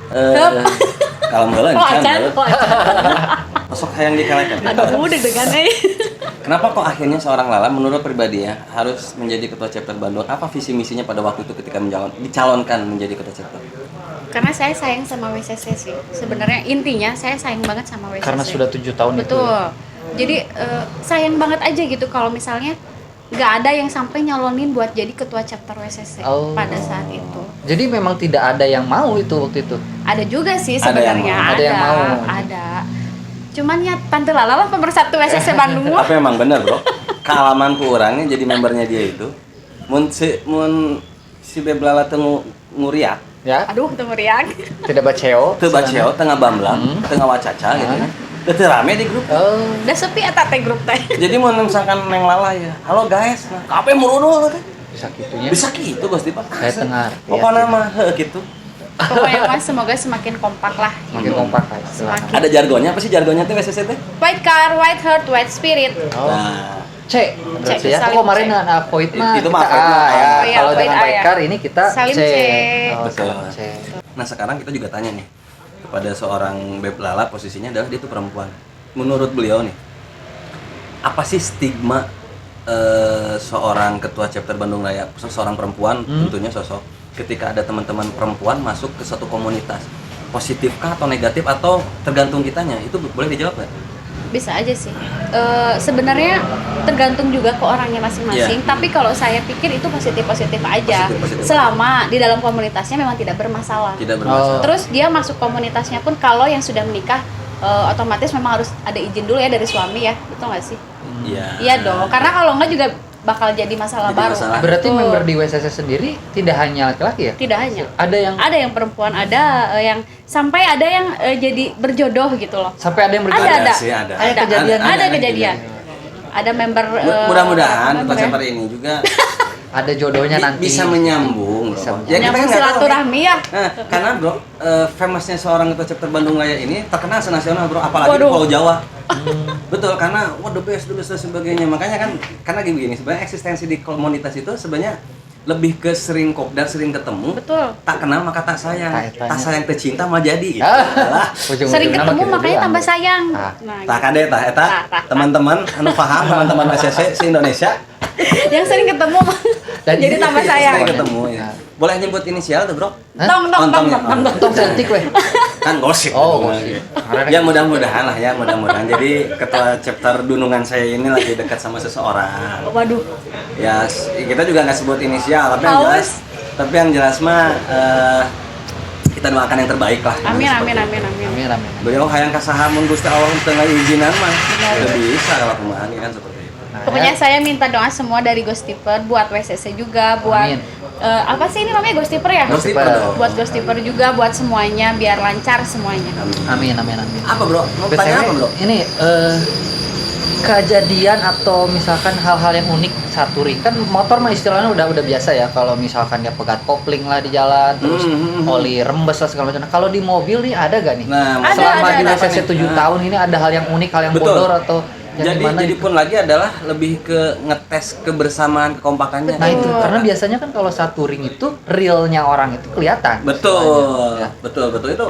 Eh, kalau meuleun Oh, can, acan, meuleun. oh, acan. Masuk hayang dikalekan. Aduh, deg-degan Kenapa kok akhirnya seorang Lala menurut pribadi ya harus menjadi ketua chapter Bandung? Apa visi misinya pada waktu itu ketika dicalonkan menjadi ketua chapter? Karena saya sayang sama WCC sih. Sebenarnya intinya saya sayang banget sama WCC. Karena sudah 7 tahun itu. Betul. Jadi sayang banget aja gitu kalau misalnya nggak ada yang sampai nyalonin buat jadi ketua chapter WCC Oh. pada saat itu. Jadi memang tidak ada yang mau itu waktu itu. Ada juga sih Ada yang sebenarnya. mau. Ada yang mau. Ada. Cuman ya Tante Lala lah pemersatu WCC Bandung mah. Tapi emang bener bro, kealamanku orangnya jadi membernya dia itu mun si Beb Lala teu nguriak, Ya, Aduh, teu meriang. tidak baceo. teu baceo, tengah bamblang, tengah wacaca gitu ya. Teu rame di grup. Oh, Udah sepi eta teh grup teh. Jadi mun misalkan Neng Lala ya, halo guys, nah, kape murudul teh. bisa gitunya. Bisa gitu Gusti Pak. Saya dengar. Pokoknya mah gitu. Pokoknya mas semoga semakin kompak lah. Makin kompak lah istilahnya. Semakin. Ada jargonnya apa sih jargonnya tuh WCC teh? White car, white heart, white spirit. Oh. Nah, C berarti ya. salim Oh, kemarin C. avoid mah Itu kita mah avoid A mah. ya. Oh iya, Kalau avoid dengan A ya. Baikar ini kita Salim C. C. Oh, Betul. salim C. nah sekarang kita juga tanya nih kepada seorang Beb Lala, posisinya adalah dia tuh perempuan. Menurut beliau nih, apa sih stigma seorang ketua chapter Bandung Raya, seorang perempuan tentunya sosok ketika ada teman-teman perempuan masuk ke satu komunitas, positifkah atau negatif atau tergantung kitanya, itu boleh dijawab nggak? Bisa aja sih. Sebenarnya tergantung juga ke orangnya masing-masing. Iya. Tapi kalau saya pikir itu positif-positif aja. Positif-positif. Selama di dalam komunitasnya memang tidak bermasalah. Tidak bermasalah. Terus dia masuk komunitasnya pun kalau yang sudah menikah otomatis memang harus ada izin dulu ya dari suami ya, betul nggak sih? Iya. Iya dong. Karena kalau nggak juga bakal jadi masalah Jadi baru. masalah. Berarti Betul. member di WCC sendiri tidak hanya laki-laki ya? Tidak hanya. Ada yang Perempuan, ada yang sampai ada yang jadi berjodoh gitu loh. sampai ada yang berjodoh. Ada. sih, ada. Ada kejadian. Ada kejadian. Ada member Mudah-mudahan ketua berapa member ya? chapter ini juga Ada jodohnya nanti. bisa menyambung. Bisa bro. menyambung. Ya kita Nyambung kan nggak tahu. silaturahmi ya. Nah, karena bro, famousnya seorang ketua chapter Bandung Raya ini terkenal senasional bro, apalagi di Waduh. Pulau Jawa. Betul, karena the best dan sebagainya. Makanya kan, karena gini, sebenarnya eksistensi di komunitas itu sebenarnya lebih ke sering kopdar, sering ketemu. Betul. Tak kenal maka tak sayang. Tak Tak sayang tercinta mah jadi. Gitu. Ah. Lah. Sering ketemu makanya tambah sayang. Ah. Nah, Tak gitu. kade tah eta Tah. teman-teman anu paham, teman-teman SCC si Indonesia. Yang sering ketemu Dan jadi ini tambah sering sayang. Sering ketemu ya. Nah. Boleh nyebut inisial tuh, Bro? Hah? Tong tong tong Ontong ya? tong tong. Tong cantik weh. Kan gosip. Oh, gitu. gosip. Ya mudah-mudahan lah ya, mudah-mudahan. Jadi ketua chapter Dunungan saya ini lagi dekat sama seseorang. Waduh. Ya, kita juga nggak sebut inisial, tapi yang Haus. jelas, mah kita doakan yang terbaik lah. Amin Seperti amin itu. amin amin. Amin amin. Beliau hayang kasaha mun Gusti Allah tengah izinan mah. Udah bisa kalau kumaha kan seperti itu. Nah, Pokoknya ya. saya minta doa semua dari Ghostiper buat WCC juga, buat Amin. apa sih ini namanya Ghostiper ya? Ghostiper dong. Buat Ghostiper juga, buat semuanya biar lancar semuanya. Amin amin amin. Apa, Bro? Mau BTW, tanya apa, Bro? ini kejadian atau misalkan hal-hal yang unik Saturi, kan motor mah istilahnya udah biasa ya, kalau misalkan dia pegat kopling lah di jalan, terus oli rembes lah segala macam. Nah, kalau di mobil nih ada gak nih? Nah, Ada, selama ada, di ada. WCC 7 tahun ini ada hal yang unik, hal yang Betul. bodor atau Jadi pun lagi adalah lebih ke ngetes kebersamaan, kekompakannya. Nah itu karena biasanya kan kalau satu ring itu realnya orang itu kelihatan. Betul, Ya. betul itu.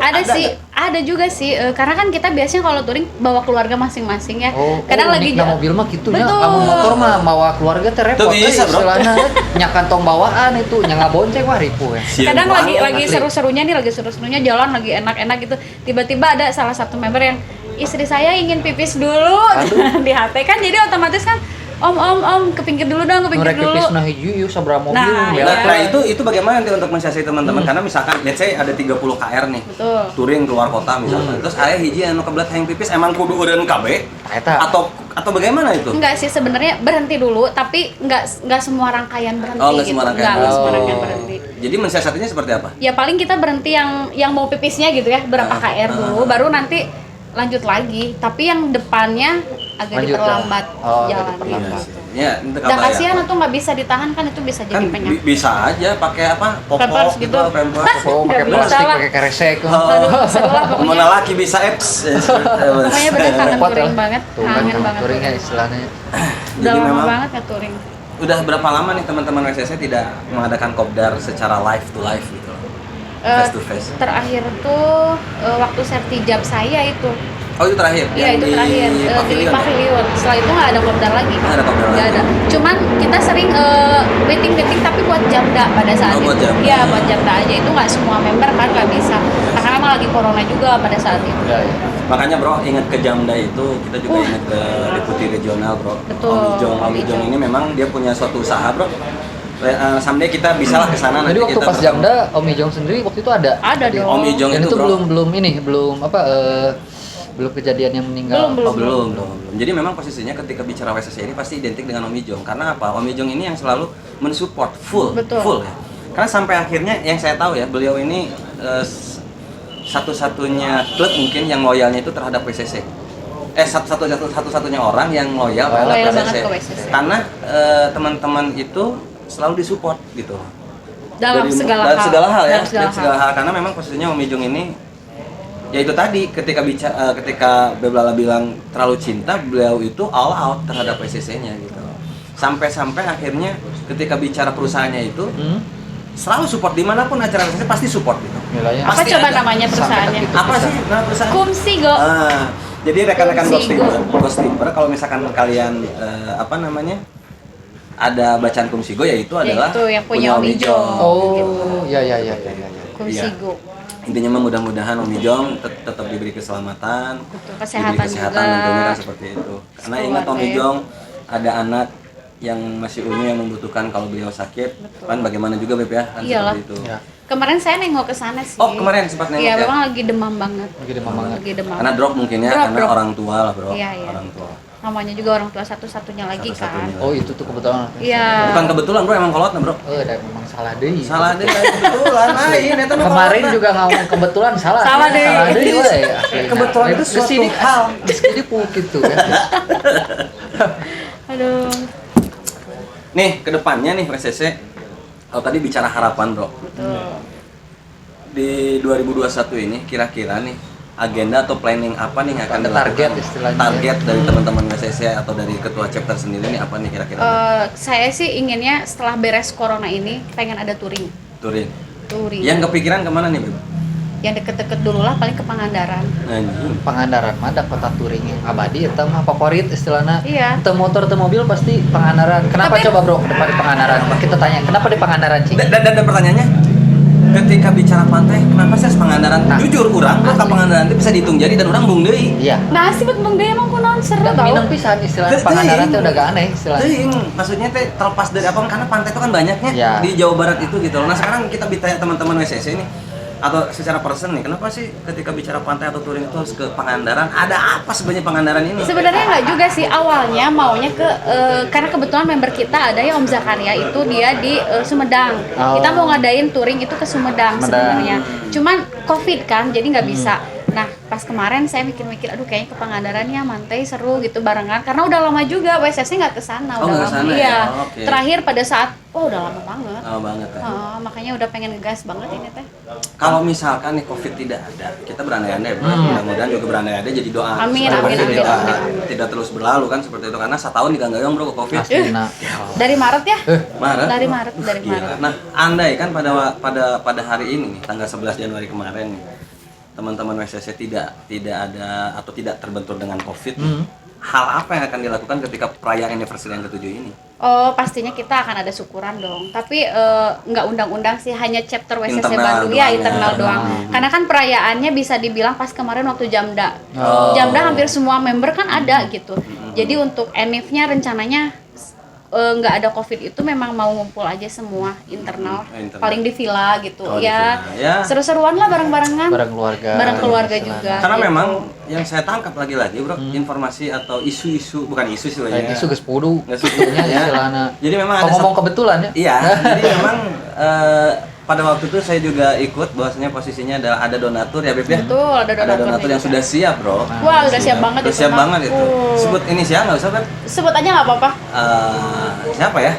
Ada juga sih, karena kan kita biasanya kalau touring bawa keluarga masing-masing ya. Kadang lagi unikna mobil mah gitu nya, Betul. kamu motor mah bawa keluarga teh repot. Tuh bisa, bro. Istilahnya nya kantong bawaan itu, nya ngabonceng wah ripuh ya. Sian kadang banget. lagi seru-serunya nih, lagi seru-serunya jalan lagi enak-enak gitu, tiba-tiba ada salah satu member yang istri saya ingin pipis dulu di HT kan, jadi otomatis kan om ke pinggir dulu dong, ke pinggir Ngerek dulu. pipis nah hiji yuk sabra mobil Nah, ya. Nah, itu bagaimana nanti untuk mensiasati teman-teman, karena misalkan let's say ada 30 KR nih. Betul. Touring keluar kota misalkan. Terus aya hiji anu kebelet hayang pipis emang kudu eureun KB Eta. atau bagaimana itu? Enggak sih, sebenarnya berhenti dulu, tapi enggak semua rangkaian berhenti Oh, enggak gitu. semua rangkaian. Enggak semua Oh. rangkaian berhenti. Jadi mensiasatinya seperti apa? Ya paling kita berhenti yang mau pipisnya gitu ya, berapa KR dulu, baru nanti lanjut lagi. Tapi yang depannya agak Lanjut, diperlambat oh, agak jalan diperlambat. gitu. Ya, itu Udah kabar kasihan ya. atau nggak bisa ditahan kan, itu bisa jadi Kan penyakit. bisa aja pakai apa? Pampers Popok gitu. gitu, pampers. Oh, pakai Nggak bisa plastik, lah. pakai kresek. Aduh, seru lah pokoknya. Mana laki bisa apps. Pokoknya bener kangen Repot touring ya. banget, Tuh kan kangen banget. touringnya istilahnya. Udah Jadi lama memang banget nggak touring. udah berapa lama nih teman-teman WCC tidak mengadakan kopdar secara live to live gitu loh. Face to face. Terakhir tuh waktu sertijab saya itu. Oh, itu terakhir. Iya, Yang itu di terakhir di Pavilion ya? Pavilion. Setelah itu nggak ada kopdar lagi. Nggak ada kopdar Nggak lagi. ada. Cuman kita sering meeting tapi buat jamda pada saat Oh, buat itu. jamda. Iya, buat jamda aja. Itu nggak semua member kan nggak bisa. Karena memang lagi corona juga pada saat itu. Ya, ya. Makanya bro, ingat ke Jamda itu, kita juga ingat ke Deputi Regional bro. Betul, Om Om Ijong Ijong. ini memang dia punya suatu usaha bro. Someday kita bisa lah ke sana Jadi waktu kita pas bertemu. Jamda Om Ijong sendiri waktu itu ada. Ada Jadi, dong. Om Ijong Dan itu itu bro. belum belum kejadian yang meninggal. Belum. Oh, belum. Jadi memang posisinya ketika bicara WCC ini pasti identik dengan Om Ijong. Karena apa? Om Ijong ini yang selalu mensupport full Betul. ya. Karena sampai akhirnya yang saya tahu ya, beliau ini satu-satunya klub mungkin yang loyalnya itu terhadap WCC. Satu-satunya orang yang loyal terhadap Loyal WCC. banget ke WCC. Karena teman-teman itu selalu disupport gitu. Dalam segala hal. Dalam segala hal ya. Dalam segala Dalam segala hal. Karena memang posisinya Om Ijong ini ya itu tadi ketika Beblala bilang terlalu cinta, beliau itu all out terhadap PCC-nya gitu. Sampai akhirnya ketika bicara perusahaannya itu selalu support dimanapun acara PCC pasti support gitu. Nilainya. Apa Pasti coba ada. namanya perusahaannya? Sampai Apa sih nama perusahaan? Kumsigo. Jadi rekan-rekan Kumsigo. Ghost Timber kalau misalkan kalian ada bacaan Kumsigo yaitu adalah Yaitu yang punya Om Ijong. Oh, ya. Kumsigo. Intinya mudah-mudahan Om Ijong tetap diberi keselamatan, Betul, diberi kesehatan kesehatan juga. tentunya kan seperti itu. Karena ingat Om Keluarga ya. Ijong ada anak yang masih unyu yang membutuhkan kalau beliau sakit, kan bagaimana juga Beb ya, kan Iyalah. seperti itu. Ya. Kemarin saya nengok ke sana sih. Oh, kemarin sempat nengok Iya, ya? memang lagi demam banget. Lagi demam banget. Lagi demam. Karena drop mungkin ya, Drop. karena orang tua lah bro, Iya. orang tua. Namanya juga orang tua satu-satunya lagi kan. Satu-satunya. Oh, itu tuh kebetulan. Iya. Bukan kebetulan bro, emang kolot bro. Ada memang salah deui. Salah deh, kebetulan. Eta mah Kemarin kolotna. juga ngomong kebetulan salah. Salah deh. Salah deui we. Kebetulan itu suatu hal. Jadi puk gitu kan. Aduh. Nih, kedepannya nih WCC, kalau tadi bicara harapan bro, Betul. di 2021 ini kira-kira nih agenda atau planning apa nih yang akan Ada dilakukan? target istilahnya. Target dari teman-teman WCC atau dari ketua chapter sendiri nih apa nih kira-kira? Saya sih inginnya setelah beres corona ini pengen ada touring. Touring. Touring. Yang kepikiran kemana nih Beb? Yang deket-deket dulu lah, paling ke Pangandaran. Anjing. Pangandaran mah ada kota touring yang abadi eta mah favorit istilahnya. Iya. Teu motor teu mobil pasti Pangandaran. Kenapa Tapi- coba bro kenapa di Pangandaran? Kita tanya kenapa di Pangandaran Cing? Dan pertanyaannya, ketika bicara pantai, kenapa sih Pangandaran? Nah. Jujur, orang ke Pangandaran itu bisa dihitung jari dan orang bung deui. Iya. Nah, sih Bang Dea emang kunaon seru Udah tau. minum pisan istilahnya Teuing. Pangandaran teh udah gak aneh istilahnya. Teuing, maksudnya teh terlepas dari apa karena pantai itu kan banyaknya Ya. di Jawa Barat itu gitu loh. Nah sekarang kita ditanya teman-teman WCC ini atau secara person nih, kenapa sih ketika bicara pantai atau touring itu harus ke Pangandaran? Ada apa sebenarnya Pangandaran ini? Sebenarnya nggak juga sih, awalnya maunya ke karena kebetulan member kita ada ya Om Zakaria, itu dia di Sumedang. Oh. Kita mau ngadain touring itu ke Sumedang Sumedang. sebenarnya. Cuman Covid kan, jadi nggak bisa. Nah, pas kemarin saya mikir-mikir, aduh kayaknya ke Pangandaran ya, Mantai seru gitu barengan. Karena udah lama juga WSS nggak kesana, Oh, udah nggak lama. kesana Iya. ya? Oh, oke. Terakhir pada saat, udah lama banget. Lama banget ya. Makanya udah pengen ngegas banget ini teh. Kalau misalkan nih COVID tidak ada, kita berandai-andai, bro. Mudah-mudahan juga berandai-andai jadi doa. Amin, supaya amin, COVID amin, tidak, amin. tidak terus berlalu kan seperti itu karena setahun diganggang bro COVID. Pasti nah. Dari Maret ya? Maret. Dari Maret. Gila. Nah, andai kan pada hari ini nih, tanggal 11 Januari kemarin nih, teman-teman WSSC tidak ada atau tidak terbentur dengan COVID. Hal apa yang akan dilakukan ketika perayaan anniversary yang ke-7 ini? Oh, pastinya kita akan ada syukuran dong. Tapi nggak undang-undang sih, hanya chapter WSSC Internal Bandung ya, doang ya. internal doang. Karena kan perayaannya bisa dibilang pas kemarin waktu Jamda. Jamda hampir semua member kan ada gitu. Jadi untuk enif-nya rencananya nggak ada COVID itu memang mau ngumpul aja semua internal. Paling di villa gitu. Oh, di Ya, villa. Ya. seru-seruan lah bareng-barengan. Bareng keluarga. Bareng keluarga Istilahnya. juga. Karena gitu. memang yang saya tangkap lagi-lagi bro, informasi atau isu-isu, bukan isu sih Kayak ya. isu geus pudu. Nggak sebetulnya ya. Istilahnya. Jadi memang ada Ngomong kebetulan ya. Iya, jadi memang pada waktu itu saya juga ikut, bahwasanya posisinya ada donatur ya Beb ya. Betul, ada donatur yang juga. sudah siap bro. Wah, udah siap banget Udah itu, siap Mak. banget itu. Sebut inisial nggak usah Beb? Sebut aja nggak apa-apa. Siapa ya?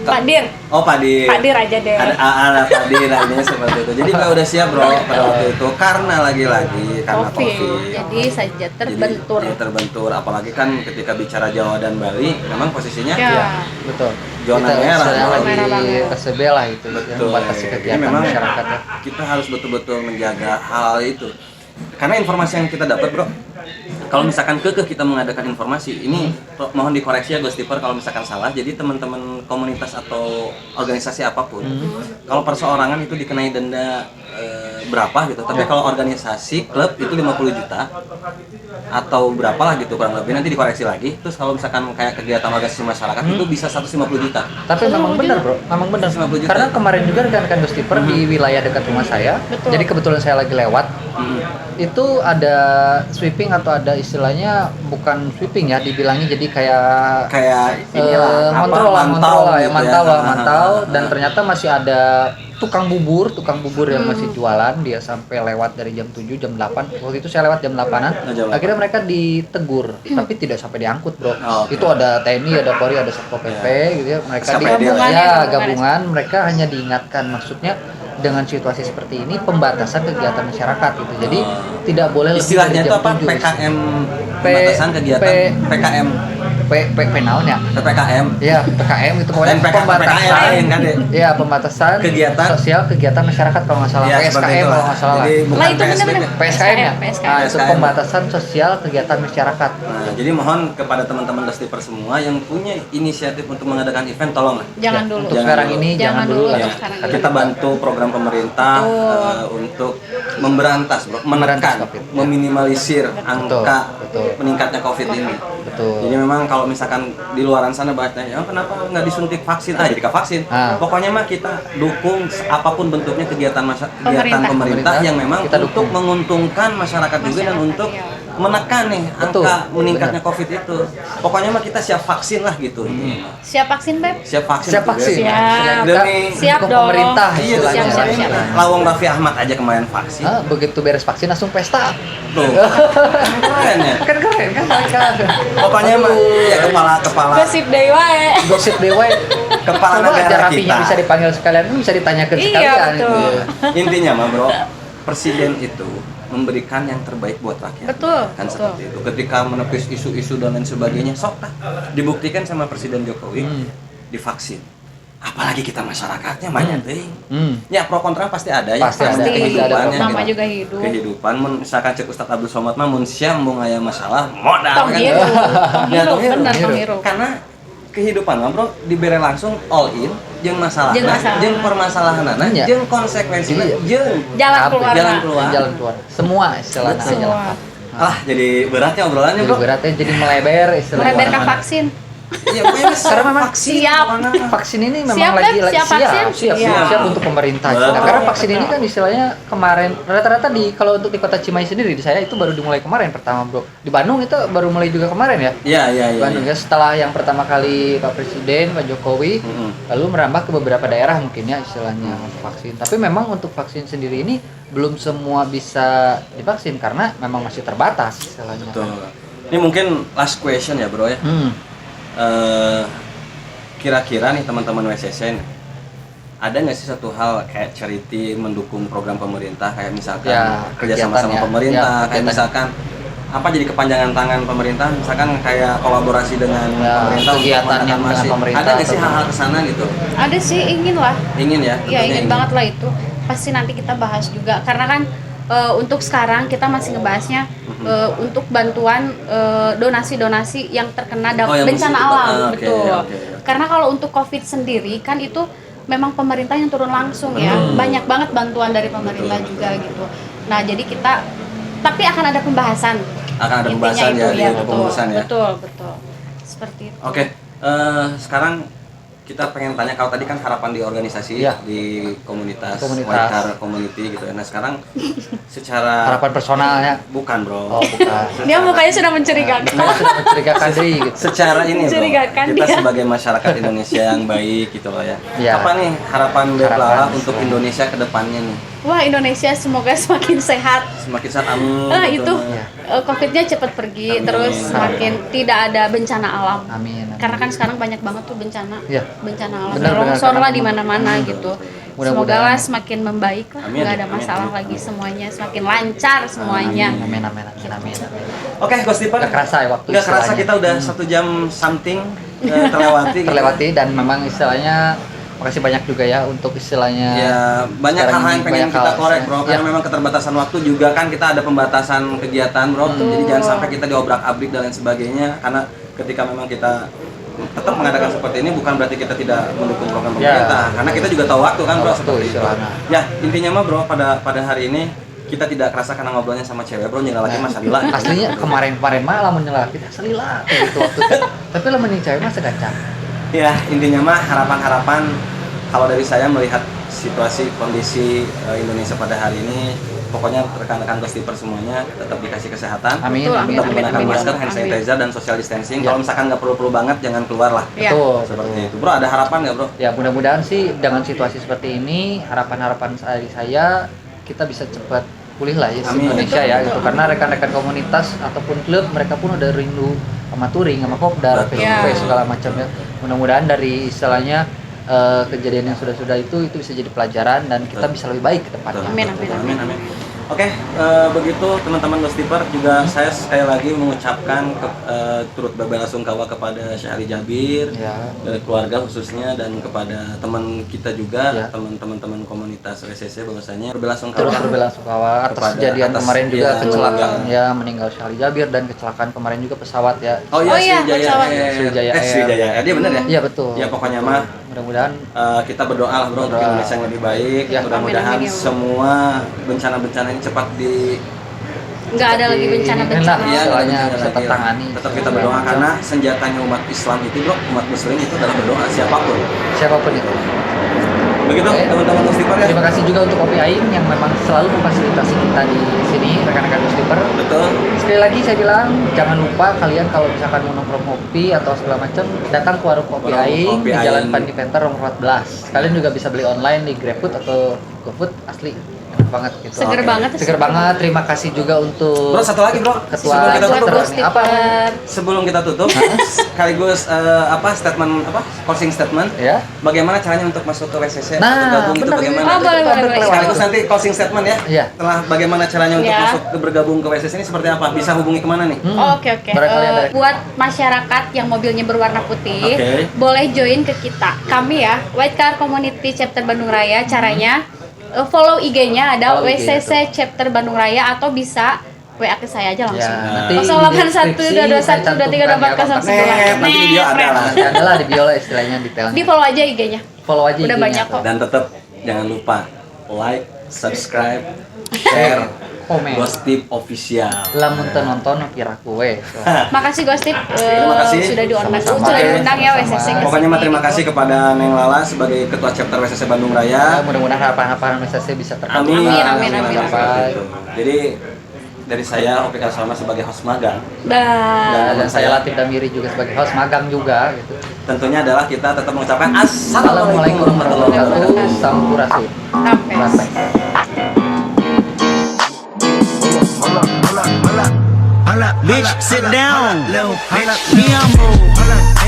Pak Dir. Oh Pak Dir. Pak Dir aja deh. Ada Pak Dir ini seperti itu. Jadi Mbak udah siap bro pada waktu itu karena lagi-lagi karena COVID. Jadi saja terbentur. Jadi terbentur, apalagi kan ketika bicara Jawa dan Bali, memang posisinya Ya. Betul. Zona Kita merah, istilahnya zona lagi merah banget. PSBB lah itu yang Betul. membatasi Jadi kegiatan memang masyarakat ya. kita harus betul-betul menjaga hal itu. Karena informasi yang kita dapat, bro, kalau misalkan kita mengadakan informasi, ini mohon dikoreksi ya Ghost Tipper kalau misalkan salah. Jadi teman-teman komunitas atau organisasi apapun, kalau perseorangan itu dikenai denda berapa gitu. Tapi kalau organisasi klub itu 50 juta atau berapa lah gitu kurang lebih, nanti dikoreksi lagi. Terus kalau misalkan kayak kegiatan organisasi masyarakat itu bisa 150 juta. Tapi memang benar bro, memang benar. 150 juta. Karena kemarin juga rekan-rekan Gostiper di wilayah dekat rumah saya, Betul. jadi kebetulan saya lagi lewat, itu ada sweeping atau ada istilahnya bukan sweeping ya, dibilangnya jadi kayak inilah mantau dan ternyata masih ada tukang bubur yang masih jualan, dia sampai lewat dari jam 7 jam 8. Waktu itu saya lewat jam 8-an. Akhirnya mereka ditegur tapi tidak sampai diangkut, Bro. Oke. Itu ada TNI, ada Polri, ada Satpol PP gitu ya. Mereka gabungan, mereka hanya diingatkan, maksudnya dengan situasi seperti ini pembatasan kegiatan masyarakat gitu. Jadi tidak boleh lebih istilahnya dari itu jam apa? 7. PKM, pembatasan kegiatan PKM. Penalnya. PPKM. Iya, PKM itu pokoknya Dan pembatasan. lain kan deh. Iya, pembatasan Kegiatan. sosial kegiatan masyarakat kalau nggak salah. Ya, seperti PSKM itulah. kalau nggak salah. Jadi bukan Lah itu PSBB. benar-benar PSKM ya? PSKM. Nah, itu PSKM. pembatasan sosial kegiatan masyarakat. Nah, jadi mohon kepada teman-teman Gostiper semua yang punya inisiatif untuk mengadakan event, tolonglah. Jangan Ya, dulu. Untuk Jangan sekarang dulu. ini jangan dulu lah. Ya, sekarang kita bantu program pemerintah untuk memberantas, bro, Memberantas menekan, COVID, ya. meminimalisir angka betul. meningkatnya COVID ini. Betul. Jadi memang kalau misalkan di luaran sana bahasanya, ya, kenapa nggak disuntik vaksin? Jadi vaksin. Ah. Pokoknya mah kita dukung apapun bentuknya kegiatan kegiatan pemerintah Pemerintah, yang memang kita untuk dukung. menguntungkan masyarakat juga dan Masyarakat, untuk iya. menekan nih Betul, angka meningkatnya COVID itu. Pokoknya mah kita siap vaksin lah gitu. Siap vaksin, Beb? Siap vaksin. Siap juga. vaksin. Siap. Demi- Siap Dukung dong. pemerintah Iya, istilahnya. siap, siap. Lawang Raffi Ahmad aja kemarin vaksin. Begitu beres vaksin langsung pesta. Tuh. Keren ya. Kan keren kan mereka. Pokoknya mah ya kepala Gosip deh wae. Gosip dewa. kepala Coba aja negara rapinya kita. bisa dipanggil sekalian, bisa ditanyakan Iya, sekalian. betul. Gitu. Intinya mah bro, presiden itu memberikan yang terbaik buat rakyat. Betul, Kan betul. seperti itu. Ketika menepis isu-isu dan lain sebagainya, sok tah dibuktikan sama Presiden Jokowi divaksin. Apalagi kita masyarakatnya banyak deh. Ya pro kontra pasti ada ya. Pasti ada, kehidupannya. nama gitu. juga hidup. Kehidupan, misalkan cek Ustadz Abdul Somad mah mun siam mun aya masalah modal Tong hiru, tong Ya, hiru, tong hiru. bener tong Hiru. hiru. Karena kehidupan mah bro diberi langsung all in jeung masalah Jeung masalah. jeung permasalahanana Iya. jeung konsekuensina Iya. jeung Jalan Apa? keluar. Jalan Mak. keluar. Jalan keluar. Semua istilahnya Semua. jalan. jadi beratnya obrolannya Jadi bro. beratnya jadi melebar istilahnya. Melebar ke kemana-mana. vaksin. Iya, pokoknya Karena memang siap. vaksin ini memang Siap, lagi Beb? Siap vaksin? siap Iya. untuk pemerintah. Betul. Nah, karena vaksin ini kan istilahnya kemarin rata-rata kalau untuk di Kota Cimahi sendiri di saya itu baru dimulai kemarin pertama, Bro. Di Bandung itu baru mulai juga kemarin ya. Iya. Bandung ya, setelah yang pertama kali Pak Presiden Pak Jokowi lalu merambah ke beberapa daerah mungkin ya istilahnya untuk vaksin. Tapi memang untuk vaksin sendiri ini belum semua bisa divaksin karena memang masih terbatas istilahnya. Betul. Ini mungkin last question ya, Bro ya. Kira-kira nih teman-teman WSSN ada nggak sih satu hal kayak charity mendukung program pemerintah kayak misalkan Ya, kerjasama sama kegiatan ya. pemerintah Ya, kayak kegiatan. misalkan apa jadi kepanjangan tangan pemerintah misalkan kayak kolaborasi dengan Ya, pemerintah untuk kegiatan yang mengadakan dengan masjid. pemerintah Ada nggak sih atau- hal-hal kesana gitu Ada sih, ingin lah. ingin ya Ya tentunya ingin banget lah itu. Pasti nanti kita bahas juga karena kan untuk sekarang kita masih ngebahasnya untuk bantuan donasi-donasi yang terkena Oh, yang bencana musibah. alam, Oke, betul. oke. Karena kalau untuk COVID sendiri kan itu memang pemerintah yang turun langsung ya. Banyak banget bantuan dari pemerintah juga gitu. Nah, jadi kita tapi akan ada pembahasan. akan ada Intinya pembahasan itu, ya di betul, pembahasan ya betul. Seperti itu. Oke, sekarang kita pengen tanya kalau tadi kan harapan di organisasi Iya. di komunitas Komunitas. White Car Community gitu ya. Nah sekarang secara Harapan personalnya. bukan bro. Oh, bukan. Dia mukanya sudah mencurigakan. Nah, sudah mencurigakan diri gitu. Secara ini bro, Mencurigakan kita dia. sebagai masyarakat Indonesia yang baik gitu loh ya. Iya. Apa nih harapan Beb Lala Harapan untuk selain- Indonesia ke depannya nih? Wah, Indonesia semoga semakin sehat. Semakin saat amin. Itu Iya. COVID-nya cepat pergi, Amin. terus semakin tidak ada bencana alam. Amin. Karena kan sekarang banyak banget tuh bencana, Iya. bencana alam, Benar, longsor benar. lah di mana-mana gitu. Mudah-mudahan. Semoga lah semakin membaik lah, Amin, nggak ada amin, masalah amin. lagi semuanya, semakin lancar semuanya. Amin. Amin. Oke, Ghostiper. Nggak kerasa ya waktu Nggak kerasa istilahnya. kita udah 1 jam something terlewati. gitu. Terlewati dan memang istilahnya makasih banyak juga ya untuk istilahnya. Ya banyak sekarang hal yang ini pengen banyak kita hal, korek bro, ya. karena memang keterbatasan waktu juga kan kita ada pembatasan kegiatan bro, jadi jangan sampai kita diobrak-abrik dan lain sebagainya. Karena ketika memang kita tetap mengadakan seperti ini bukan berarti kita tidak mendukung program pemerintah, karena kita juga tahu waktu kan Tahu bro waktu, seperti itu. istilahnya. Ya intinya mah bro pada hari ini kita tidak kerasa karena ngobrolnya sama cewek bro, nyala lagi mas Salila. Aslinya kemarin malam menyela kita selila gitu waktu itu. Tapi lo mending cewek mah segacang. Ya intinya mah harapan-harapan kalau dari saya melihat situasi kondisi Indonesia pada hari ini, pokoknya rekan-rekan Ghostiper semuanya tetap dikasih kesehatan, Amin. Betul, Amin. tetap amin, menggunakan amin. masker, hand Amin. sanitizer dan social distancing. Ya. Kalau misalkan nggak perlu-perlu banget, jangan keluar lah. Ya. Betul. Seperti itu, bro. Ada harapan nggak bro? Ya mudah-mudahan sih dengan situasi seperti ini harapan saya kita bisa cepat pulih lah ya Amin. Indonesia ya gitu karena rekan-rekan komunitas ataupun klub mereka pun udah rindu sama touring sama kopdar Betul. PSP Ya. segala macam ya mudah-mudahan dari istilahnya kejadian yang sudah itu bisa jadi pelajaran dan kita bisa lebih baik ke depannya. Amin, amin, amin. Oke, begitu teman-teman Ghostiper juga saya sekali lagi mengucapkan turut berbelasungkawa kepada Syekh Ali Jabir, Ya. keluarga khususnya dan kepada teman kita juga, Ya. teman-teman komunitas WCC bahwasanya Turut berbelasungkawa berbelasungkawa atas Kepada- kejadian atas, kemarin juga ya, kecelakaan keluarga. ya meninggal Syekh Ali Jabir dan kecelakaan kemarin juga pesawat ya. Oh Oh iya, Sriwijaya pesawat. Air. Sriwijaya Air. Sriwijaya Air. Dia benar ya? Iya betul. Ya pokoknya mah Mudah-mudahan kita berdoa lah bro untuk Berdoa. Indonesia yang lebih baik. Ya. Mudah-mudahan Amin, amin, ya Allah. semua bencana-bencana ini cepat di Nggak ada lagi bencana-bencana. Iya, istilahnya nggak ada bisa lagi lah. tertangani. Tetap kita berdoa karena senjatanya umat Islam itu bro, umat Muslim itu adalah berdoa siapapun. siapapun itu. Begitu Oke. teman-teman Ghostiper ya. Terima kasih juga untuk Kopi Aing yang memang selalu memfasilitasi kita di sini rekan-rekan Ghostiper. Betul. Sekali lagi saya bilang jangan lupa kalian kalau misalkan mau nongkrong kopi atau segala macam datang ke warung Kopi Warung Aing Kopi di Jalan Aing. Pandi Penter nomor 14. Kalian juga bisa beli online di GrabFood atau GoFood asli enak banget gitu. Seger Oke. banget. Seger banget. Terima kasih juga untuk Bro satu lagi bro. Ketua Sebelum kita tutup bro. Ghostiper. Apa? Sebelum kita tutup, sekaligus statement closing statement. Ya. Bagaimana caranya untuk masuk ke WCC? Nah, atau gabung itu benar, bagaimana? Oh, boleh, boleh, boleh. Sekaligus nanti closing statement ya. Iya. Setelah bagaimana caranya untuk Ya. masuk bergabung ke WCC ini seperti apa? Bisa hubungi kemana nih? Oh, oke. Barangkali ada. Buat masyarakat yang mobilnya berwarna putih, Oke. boleh join ke kita. Kami ya, White Car Community Chapter Bandung Raya. Caranya follow IG-nya ada Follow IG WCC Chapter Bandung Raya atau bisa WA ke saya aja langsung. Ya, nanti 081 di deskripsi 221 saya cantumkan 2324 ya, nanti video ada lah. Nanti ada lah di bio lah istilahnya detailnya. Di follow aja IG-nya. Follow aja Udah IG-nya banyak tuh. kok. Dan tetap jangan lupa like, subscribe, share, komen. Gostip official. Lamun teu nonton pira kue. Makasih Gostip Terima kasih. sudah diundang, Sama-sama. sudah diundang ya WSSC ke Pokoknya sini, terima gitu. kasih kepada Neng Lala sebagai ketua chapter WSSC Bandung Raya. Mudah-mudahan harapan-harapan WSSC bisa terkabul. Amin. Seperti itu. Jadi dari saya Opik Salma sebagai host magang, Dan saya Latif Damiri juga sebagai host magang juga gitu. tentunya adalah kita tetap mengucapkan Assalamualaikum warahmatullahi wabarakatuh. Sampurasun. Sampai. Bitch, sit down. Me, I'm